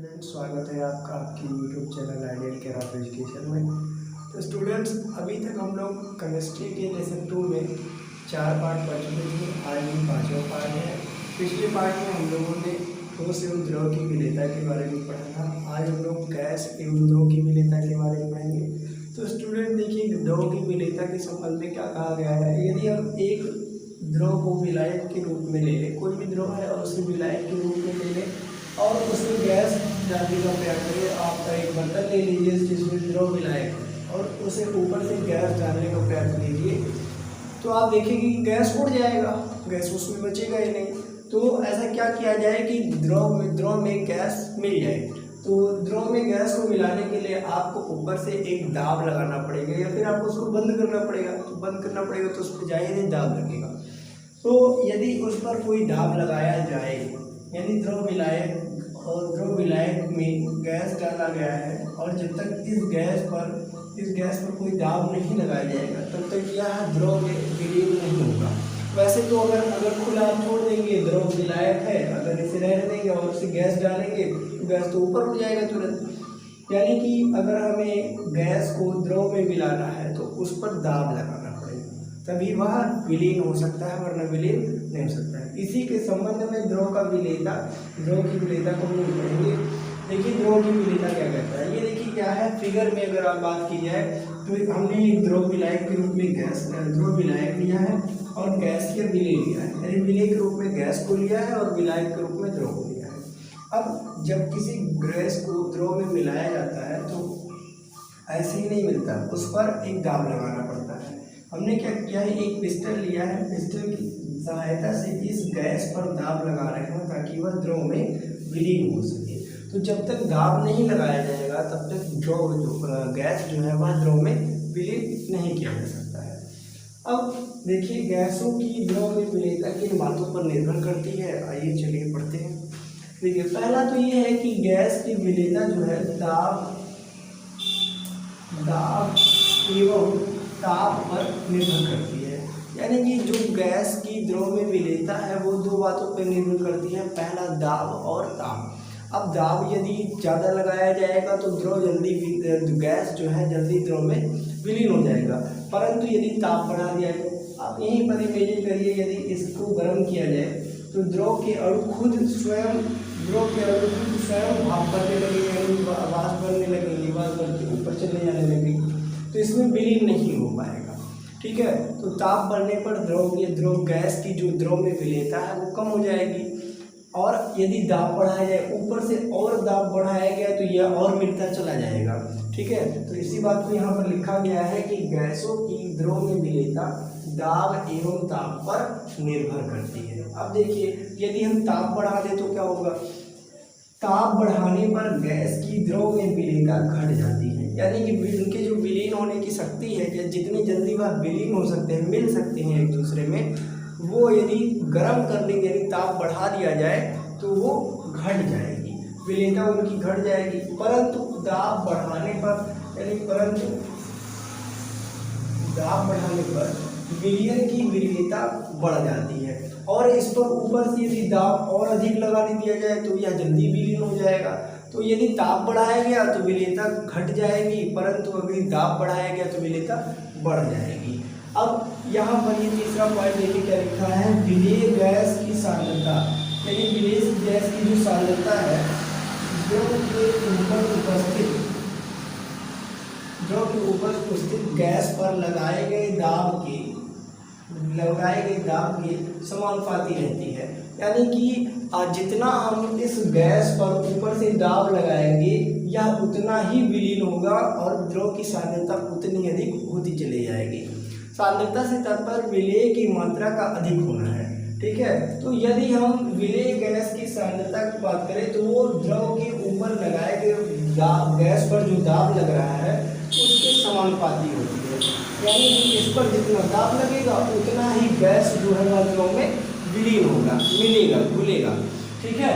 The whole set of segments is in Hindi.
स्टूडेंट्स, स्वागत है आपका आपके YouTube channel ideal care of education में। तो स्टूडेंट्स, अभी तक हम लोग केमिस्ट्री के लेसन 2 में 4 पार्ट पढ़ चुके थे। आज हम 5वां पार्ट है। पिछले पार्ट में हम लोगों ने ठोस एवं द्रव की विलेयता के बारे में पढ़ा था। आज हम लोग गैस एवं द्रव की विलेयता के बारे में पढ़ेंगे। तो स्टूडेंट देखिए, द्रव की विलेयता के संबंध में क्या कहा गया है। यदि हम एक द्रव को विलायक के रूप में ले लें, कोई भी द्रव है और उसे विलायक के रूप में ले लें और उसमें गैस डालने का प्रयास करिए। आप एक बर्तन ले लीजिए जिसमें द्रव विलायक है और उसे ऊपर से गैस डालने का प्रयास कीजिए, तो आप देखेंगे कि गैस उड़ जाएगा, गैस उसमें बचेगा ही नहीं। तो ऐसा क्या किया जाए कि द्रव में गैस मिल जाए। तो द्रव में गैस को मिलाने के लिए आपको ऊपर से एक दाब लगाना पड़ेगा या फिर आपको उसको बंद करना पड़ेगा। तो बंद करना पड़ेगा तो उस पर जाहिर दाब लगेगा। तो यदि उस पर कोई दाब लगाया जाए, यानी द्रव विलायक में गैस डाला गया है और जब तक इस गैस पर कोई दाब नहीं लगाया जाएगा तब तक यह द्रव में विलीन नहीं होगा। वैसे तो अगर खुला आप छोड़ देंगे, द्रव विलायक है, अगर इसे रहने देंगे और उसे गैस डालेंगे तो गैस तो ऊपर उठ जाएगा तुरंत। यानी कि अगर हमें गैस को द्रव में मिलाना है तो उस पर दाब लगाना पड़ेगा, तभी वह विलीन हो सकता है, वरना विलीन नहीं हो सकता है। इसी के संबंध में द्रव की विलेयता को हम लोग पढ़ेंगे। देखिए, द्रव की विलेयता क्या कहता है। ये देखिए क्या है, फिगर में अगर आप बात की जाए तो हमने एक द्रव विलायक के रूप में द्रव विलायक लिया है और गैसीय विलेय लिया है, यानी विलेय के रूप में गैस को लिया है और विलायक के रूप में द्रव को लिया है। अब जब किसी गैस को द्रव में मिलाया जाता है तो ऐसे ही नहीं मिलता, उस पर एक दाब लगाना पड़ता है। हमने क्या किया है, एक पिस्टन लिया है, पिस्टन की सहायता से इस गैस पर दाब लगा रहे हैं ताकि वह द्रव में विलीन हो सके। तो जब तक दाब नहीं लगाया जाएगा तब तक गैस जो है वह द्रव में विलीन नहीं किया जा सकता है। अब देखिए, गैसों की द्रव में विलेयता किन बातों पर निर्भर करती है, आइए चलिए पढ़ते हैं। देखिए, पहला तो ये है कि गैस की विलेयता जो है दाब एवं ताप पर निर्भर करती है। यानी कि जो गैस की द्रव में विलेयता है वो 2 बातों पर निर्भर करती है, पहला दाब और ताप। अब दाब यदि ज़्यादा लगाया जाएगा तो गैस जो है जल्दी द्रव में विलीन हो जाएगा, परंतु यदि ताप बढ़ा दिया जाए, आप यहीं पर इमेजिन करिए, यदि इसको गर्म किया जाए तो द्रव के अणु खुद स्वयं भाप बनने लगेंगे, वाष्प बनने लगेंगे, वाष्प बन के ऊपर चले जाने लगेंगे, तो इसमें विलीन नहीं हो पाएगा। ठीक है, तो ताप बढ़ने पर द्रव गैस की जो द्रव में विलेयता है वो कम हो जाएगी। और यदि दाब बढ़ाया जाए, ऊपर से और दाब बढ़ाया गया तो यह और मिलता चला जाएगा। ठीक है, तो इसी बात को यहाँ पर लिखा गया है कि गैसों की द्रव में विलेयता दाब एवं ताप पर निर्भर करती है। अब देखिए, यदि हम ताप बढ़ा दें तो क्या होगा, ताप बढ़ाने पर गैस की द्रव में विलेयता घट जाती है। यानी कि उनके जो विलीन होने की शक्ति है, जितनी जल्दी वह विलीन हो सकते हैं, मिल सकते हैं एक दूसरे में, वो यदि गर्म कर देंगे, यदि ताप बढ़ा दिया जाए तो वो घट जाएगी, विलेयता उनकी घट जाएगी। परंतु दाब बढ़ाने पर विलयन की विलेयता बढ़ जाती है और इस पर ऊपर से यदि दाब और अधिक लगा दिया जाए तो यह जल्दी विलीन हो जाएगा। तो यदि ताप बढ़ाया गया तो विलेयता घट जाएगी, परंतु अगर दाब बढ़ाया गया तो विलेयता बढ़ जाएगी। अब यहाँ पर ये तीसरा पॉइंट देखिए क्या लिखा है, विलेय गैस की सांद्रता, यानी विलेय गैस की जो सांद्रता है द्रव के ऊपर उपस्थित गैस पर लगाए गए दाब के समानुपाती रहती है। यानी कि जितना हम इस गैस पर ऊपर से दाब लगाएंगे यह उतना ही विलीन होगा और द्रव की सांद्रता उतनी अधिक होती चली जाएगी। सांद्रता से तात्पर्य विलेय की मात्रा का अधिक होना है। ठीक है, तो यदि हम विलेय गैस की सांद्रता की बात करें तो वो द्रव के ऊपर लगाए गए गैस पर जो दाब लग रहा है उसके समानुपाती होती है। यानी कि इस पर जितना दाब लगेगा उतना ही गैस जो है वह द्रव में विलीन होगा, घुलेगा। ठीक है,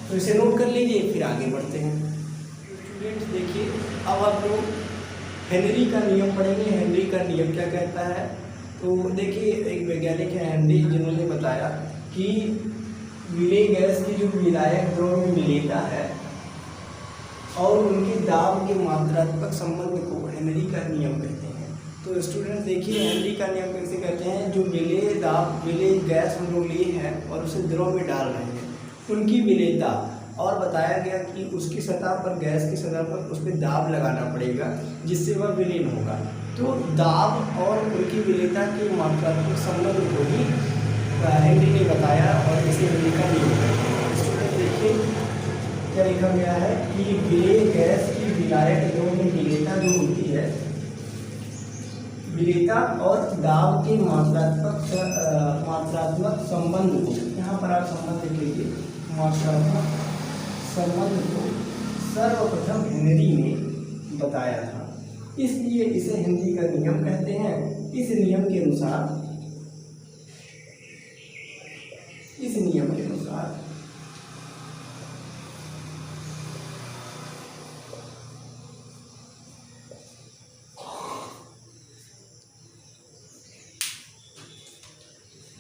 तो इसे नोट कर लीजिए, फिर आगे बढ़ते हैं। स्टूडेंट्स देखिए, अब आप लोग हेनरी का नियम पढ़ेंगे। हेनरी का नियम क्या कहता है, तो देखिए, एक वैज्ञानिक है हेनरी, जिन्होंने बताया कि विलेय गैस की जो विलायक द्रव में विलेयता है और उनके दाब के मात्रात्मक संबंध को हेनरी का नियम कहते हैं। तो स्टूडेंट देखिए हेनरी का नियम कैसे कहते हैं, जो विलेय गैस हम लोग लिए हैं और उसे द्रव में डाल रहे हैं, उनकी विलेयता, और बताया गया कि उसकी सतह पर, गैस की सतह पर उस पर दाब लगाना पड़ेगा जिससे वह विलीन होगा। तो दाब और उनकी विलेयता के मात्रात्मक संबंध को ही हेनरी ने बताया और इसे हेनरी का नियम कहते हैं। स्टूडेंट देखिए क्या लिखा गया है कि विलेय गैस की विलायक द्रव में विलेयता जो होती है, विलेयता और दाब के मात्रात्मक संबंध को, यहाँ पर आप संबंध देख लीजिए, मात्रात्मक संबंध को सर्वप्रथम हेनरी ने बताया था, इसलिए इसे हेनरी का नियम कहते हैं। इस नियम के अनुसार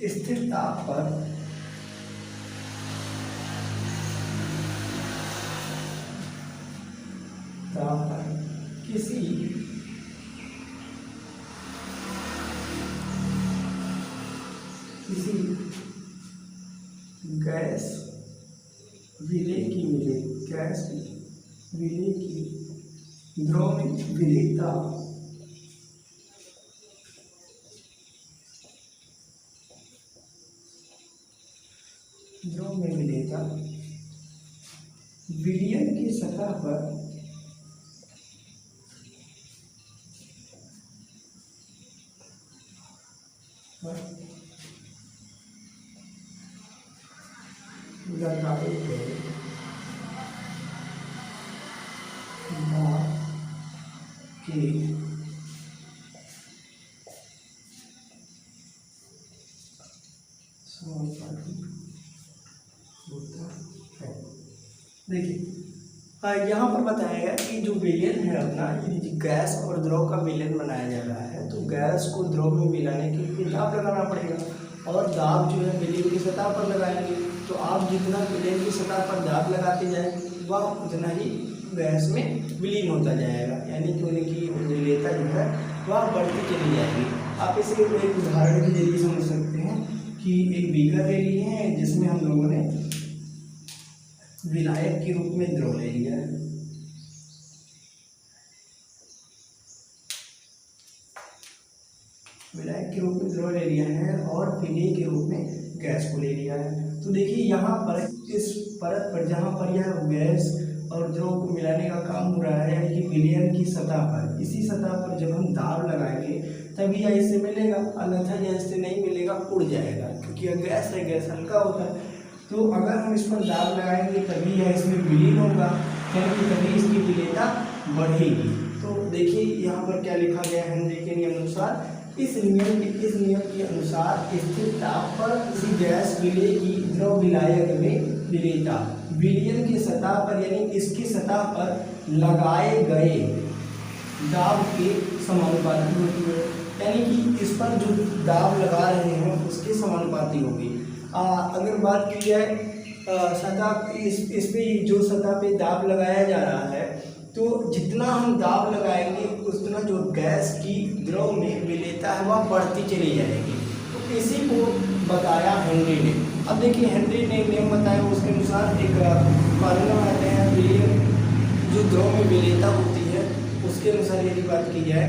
स्थिर ताप पर किसी गैस विलेय की द्रव में विलेयता विलयन की सतह पर लगाए गए दाब के समानुपाती होता है। देखिए यहाँ पर बताया गया कि जो विलयन है अपना, यदि गैस और द्रव का विलयन बनाया जा रहा है तो गैस को द्रव में मिलाने के लिए दाब लगाना पड़ेगा और दाब जो है विलयन की सतह पर लगाएंगे। तो आप जितना विलयन की सतह पर दाब लगाते जाएंगे वह उतना ही गैस में विलीन होता जाएगा, यानी कि उनकी विलेयता जो है वह बढ़ती चली जाएगी। आप इसे एक उदाहरण के जरिए समझ सकते हैं कि एक बीकर ले लिए हैं जिसमें हम लोगों ने विलायक के रूप में द्रव ले लिया है, विलायक के रूप में द्रव ले लिया है और विलेय के रूप में गैस को ले लिया है। तो देखिए यहाँ पर इस परत पर जहाँ पर यह गैस और द्रव को मिलाने का काम हो रहा है, यानी कि विलयन की सतह पर, इसी सतह पर जब हम दाब लगाएंगे तभी यह इससे मिलेगा, अन्यथा यह इससे नहीं मिलेगा, उड़ जाएगा, क्योंकि यह गैस है, गैस हल्का होता है। तो अगर हम इस पर दाब लगाएंगे तभी यह इसमें विलीन होगा, यानी कि तभी इसकी विलेयता बढ़ेगी। तो देखिए यहाँ पर क्या लिखा गया है हेनरी के नियम अनुसार, इस नियम के अनुसार स्थिर ताप पर किसी गैस विलेय की द्रव विलायक में विलेयता विलयन की सतह पर, यानी इसकी सतह पर लगाए गए दाब के समानुपाती होती है, यानी कि इस पर जो दाब लगा रहे हैं उसके समानुपाती होगी। अगर बात की जाए सतह इस पे जो सतह पे दाब लगाया जा रहा है, तो जितना हम दाब लगाएंगे उतना जो गैस की द्रव में विलेयता है वह बढ़ती चली जाएगी। तो इसी को बताया हेनरी ने। अब देखिए हेनरी ने नियम बताया, उसके अनुसार एक फार्मूला बनाते हैं, विलयन जो द्रव में विलेयता होती है उसके अनुसार यदि बात की जाए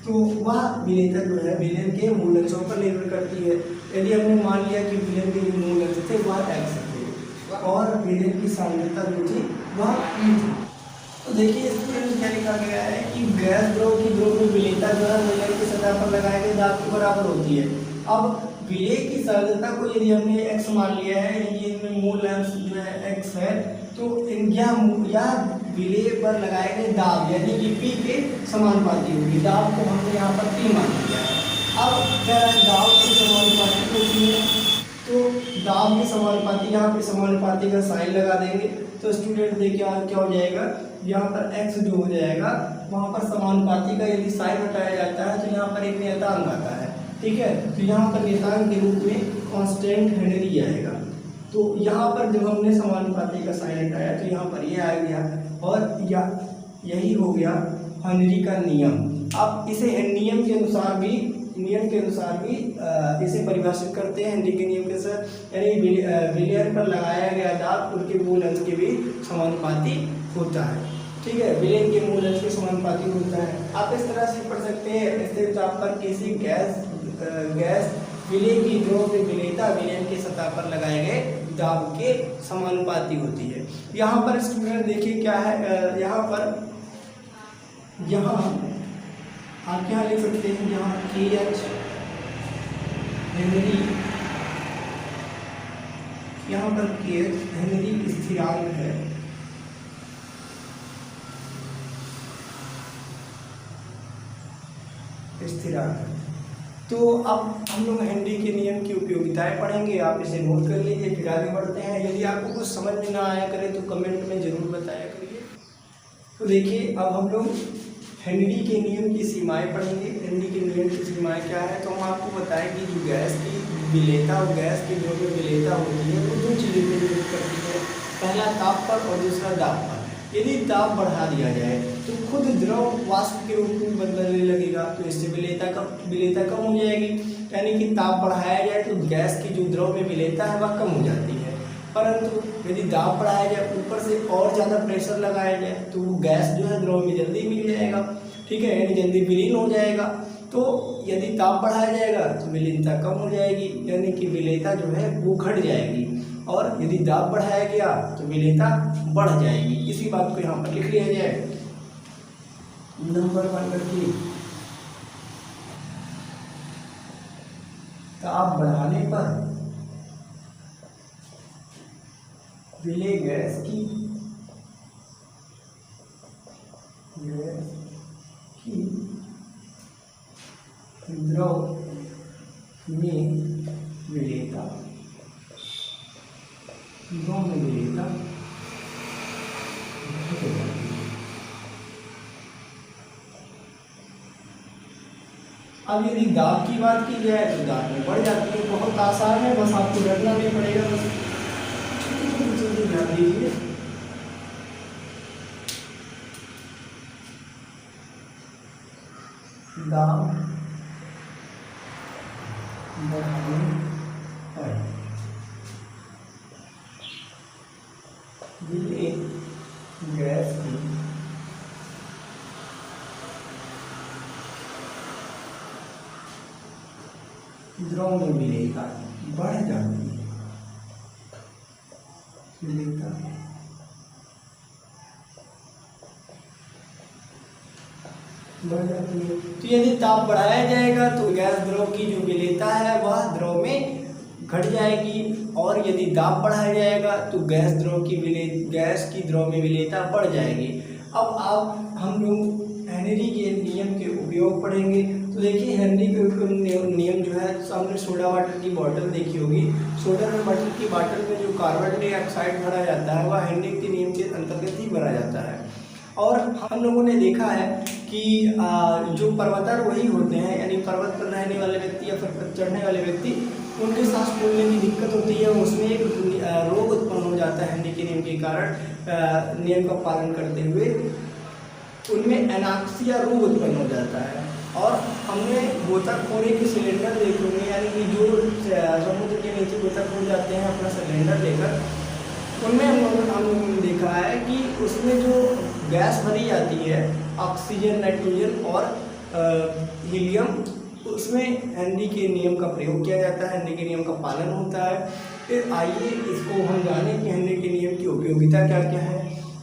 तो वह विलेयता जो है विलयन के मूल अंशों पर निर्भर करती है। यदि हमने मान लिया कि विलयन के जो मूल अंश थे वह x थे और विलयन की सांद्रता जो थी वह E थी। तो देखिए इसमें क्या लिखा गया है कि गैस द्रव की द्रव में विलेयता जो है विलयन की सतह पर लगाए गए दाब के बराबर होती है। अब विलेय की सांद्रता को यदि हमने x मान लिया है, यानी कि इनमें मूल अंश जो है x है, तो यह विलेय पर लगाए गए दाब यानी कि P के समानुपाती होगी। दाब को हमने यहाँ पर P मान लिया है। अब कह रहा है दाब के समानुपाती होती है, तो दाब के समानुपाती, यहाँ पे समानुपाती का साइन लगा देंगे तो स्टूडेंट देखिए क्या हो जाएगा, यहाँ पर x जो हो जाएगा वहाँ पर समानुपाती का यदि साइन हटाया जाता है तो यहाँ पर एक नियतांक आता है, ठीक है। तो यहाँ पर नियतांक के रूप में कांस्टेंट हेनरी आएगा, तो यहाँ पर जब हमने समानुपाती का साइन हटाया तो यहाँ पर ये आ गया, और यही हो गया हेनरी का नियम। अब इसे नियम के अनुसार भी इसे परिभाषित करते हैं हेनरी के नियम के साथ, यानी विलियन पर लगाया गया दाब उनके मूल अंश के भी समानुपाती होता है। ठीक है, विलेन के मूल अंश के समानुपाती होता है। आप इस तरह से पढ़ सकते हैं, स्थिर ताप पर किसी गैस विलेन की द्रव में विलेयता विलेन की सतह पर लगाए गए दाब के समानुपाती होती है। यहाँ पर स्टूडेंट देखिए क्या है, यहाँ आप क्या लिख सकते हैं, यहाँ KH हेनरी, यहाँ पर KH हेनरी स्थिरांक है, स्थिरांक। तो अब हम लोग हेनरी के नियम की उपयोगिताएं पढ़ेंगे, आप इसे नोट कर लीजिए, फिर आगे बढ़ते हैं। यदि आपको कुछ समझ में ना आया करे तो कमेंट में जरूर बताया करिए। तो देखिए अब हम लोग हेनरी के नियम की सीमाएं पढ़ेंगे। हेनरी के नियम की सीमाएं क्या है, तो हम आपको बताएं कि जो गैस की विलेयता और गैस की जो विलेयता होती है वो दो चीज़ों पर निर्भर करती है, पहला ताप पर और दूसरा दाब पर। यदि ताप बढ़ा दिया जाए तो खुद द्रव वाष्प के रूप में बदलने लगेगा, तो इससे विलेयता कम हो जाएगी। यानी कि ताप बढ़ाया जाए तो गैस की जो द्रव में विलेयता है वह कम हो जाती है, परंतु यदि दाब बढ़ाया जाए, ऊपर से और ज़्यादा प्रेशर लगाया जाए तो वो गैस जो है द्रव में जल्दी मिल जाएगा। ठीक है, यानी जल्दी विलीन हो जाएगा। तो यदि ताप बढ़ाया जाएगा तो विलीनता कम हो जाएगी, यानी कि विलेयता जो है वो घट जाएगी, और यदि दाब बढ़ाया गया तो विलेयता बढ़ जाएगी। इसी बात को यहाँ पर लिख लिया जाए। नंबर 1 रखिए, ताप बढ़ाने पर विलेय गैस की द्रव में विलेयता अब यदि दाब की बात की जाए तो दाब में बढ़ जाती है। बहुत आसान है, बस आपको डरना नहीं पड़ेगा, बस छोटी चीजें ध्यान दीजिए। दाब बढ़ाने पर विलेय गैस की द्रव में विलेयता बढ़ जाती है, विलेयता बढ़ जाती है। तो यदि ताप बढ़ाया जाएगा तो गैस द्रव की जो विलेयता है वह द्रव में घट जाएगी, और यदि दाब बढ़ाया जाएगा तो गैस की द्रव में विलेयता बढ़ जाएगी। अब हम लोग हेनरी के नियम के उपयोग पढ़ेंगे। तो देखिए हेनरी के नियम जो है, सामने सोडा वाटर की बोतल देखी होगी। सोडा वाटर की बोतल में जो कार्बन डाइऑक्साइड भरा जाता है वह हेनरी के नियम के अंतर्गत ही भरा जाता है। और हम लोगों ने देखा है कि जो पर्वतारोही होते हैं, यानी पर्वत पर रहने वाले व्यक्ति या फिर पर चढ़ने वाले व्यक्ति, उनके सांस फूलने की दिक्कत होती है, उसमें एक रोग उत्पन्न हो जाता है हेनरी के नियम के कारण। नियम का पालन करते हुए उनमें एनाक्सिया रोग उत्पन्न हो जाता है। और हमने गोताखोरी के सिलेंडर देखे होंगे, यानी कि जो समुद्र के नीचे गोताखोर जाते हैं अपना सिलेंडर लेकर, उनमें हम लोगों ने देखा है कि उसमें जो गैस भरी जाती है, ऑक्सीजन, नाइट्रोजन और हीलियम, उसमें हेनरी के नियम का प्रयोग किया जाता है, हेनरी के नियम का पालन होता है। फिर आइए इसको हम जानें कि हेनरी के नियम की उपयोगिता क्या क्या है।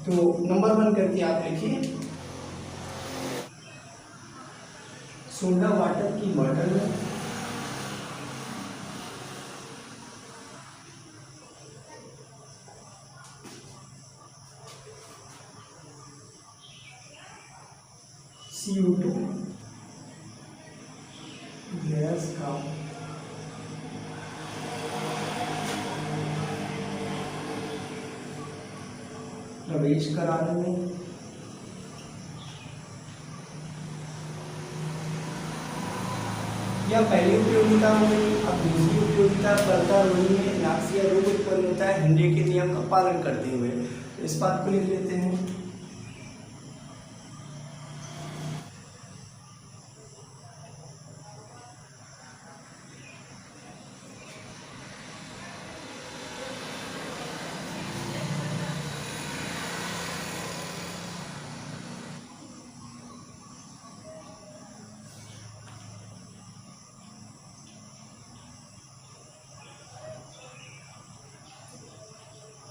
तो नंबर 1 करके आप लिखिए, सोडा वाटर की बॉटल में CO2 गैस का प्रवेश कराने में यह पहली उपयोगिता हो गई। अब दूसरी उपयोगिता, पर्वतारोही में अनाक्सिया रोग उत्पन्न होता है हेनरी के नियम का पालन करते हुए। इस बात को लिख लेते हैं।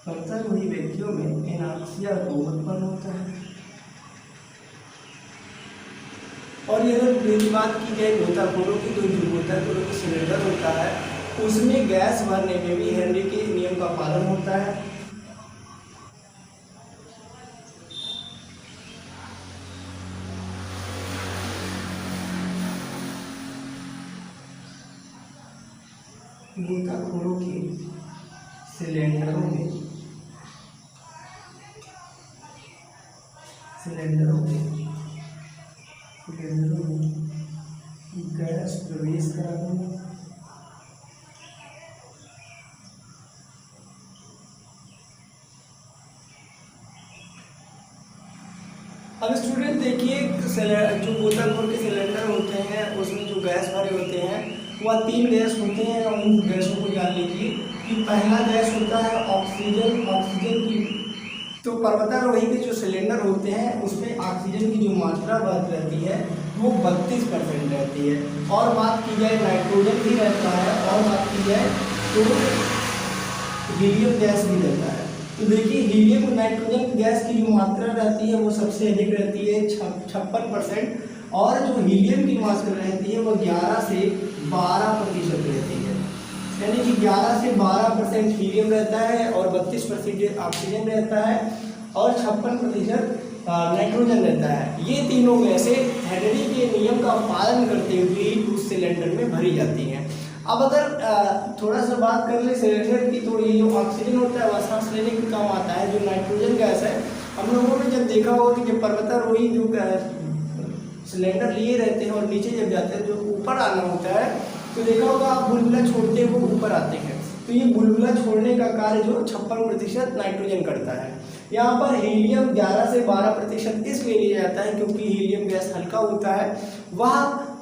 पर्वतारोही व्यक्तियों में एनाक्सिया रोग उत्पन्न होता है। और यदि मेरी बात की जाए गोताखोरों की, तो जो गोताखोरों का सिलेंडर होता है उसमें गैस भरने में भी हेनरी के नियम का पालन होता है। गोताखोरों के सिलेंडरों में गैस प्रवेश कराना। अब स्टूडेंट देखिए, जो गोताखोर के सिलेंडर होते हैं उसमें जो गैस भरे होते हैं वह 3 गैस होते हैं। और उन गैसों को जान लीजिए कि पहला गैस होता है ऑक्सीजन की। तो पर्वतारोही के जो सिलेंडर होते हैं उसमें ऑक्सीजन की जो मात्रा रहती है वो 32% रहती है। और बात की जाए नाइट्रोजन भी रहता है, और बात की जाए तो हीलियम गैस भी रहता है। तो देखिए, हीलियम और नाइट्रोजन गैस की जो मात्रा रहती है वो सबसे अधिक रहती है 56%। और जो हीलियम की मात्रा रहती है वो 11 से 12% रहती है। यानी कि 11 से 12% हीलियम रहता है और 32% ऑक्सीजन रहता है और 56% नाइट्रोजन रहता है। ये तीनों गैसें हेनरी के नियम का पालन करते हुए उस सिलेंडर में भरी जाती हैं। अब अगर थोड़ा सा बात कर ले सिलेंडर की, तो ये जो ऑक्सीजन होता है वह सांस लेने के काम आता है। जो नाइट्रोजन गैस है, हम लोगों ने जब देखा होगा कि जब पर्वतारोही जो सिलेंडर लिए रहते हैं और नीचे जब जाते हैं, जो ऊपर आना होता है, तो देखा होगा आप बुलबुला छोड़ते हुए ऊपर आते हैं। तो ये बुलबुला छोड़ने का कार्य जो 56% नाइट्रोजन करता है। यहाँ पर हीलियम 11 से 12% इसलिए लिया जाता है क्योंकि हीलियम गैस हल्का होता है। वह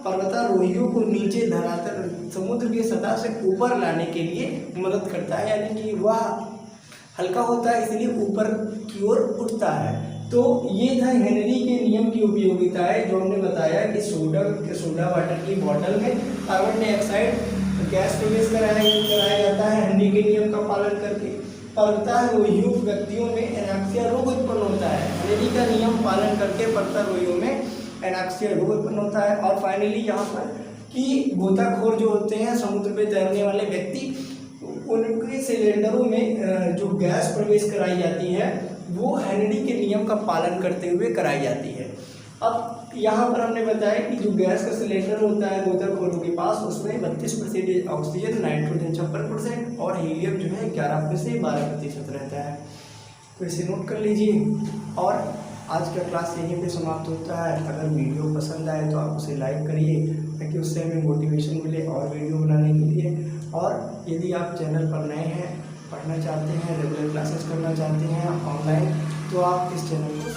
पर्वतारोहियों को नीचे धरातल समुद्र की सतह से ऊपर लाने के लिए मदद करता है। यानी कि वह हल्का होता है इसलिए ऊपर की ओर उठता है। तो ये था हेनरी के नियम की उपयोगिताएं, जो हमने बताया कि सोडा वाटर की बोतल में कार्बन डाइऑक्साइड गैस प्रवेश कराया जाता है हेनरी के नियम का पालन करके। पर्वतारोही व्यक्तियों में एनाक्सिया रोग उत्पन्न होता है। हेनरी का नियम पालन करके पर्वतारोहियों में एनाक्सिया रोग उत्पन्न होता है। और फाइनली यहाँ पर कि गोताखोर जो होते हैं, समुद्र पे तैरने वाले व्यक्ति, उनके सिलेंडरों में जो गैस प्रवेश कराई जाती है वो हेनरी के नियम का पालन करते हुए कराई जाती है। अब यहाँ पर हमने बताया कि जो गैस का सिलेंडर होता है गोताखोरों के पास, उसमें 32% ऑक्सीजन, नाइट्रोजन 56% और हीलियम जो है 11 से 12% रहता है। तो इसे नोट कर लीजिए। और आज का क्लास यहीं पे समाप्त होता है। अगर वीडियो पसंद आए तो आप उसे लाइक करिए ताकि उससे हमें मोटिवेशन मिले और वीडियो बनाने के लिए। और यदि आप चैनल पर नए हैं, पढ़ना चाहते हैं, रेगुलर क्लासेस करना चाहते हैं ऑनलाइन, तो आप इस चैनल को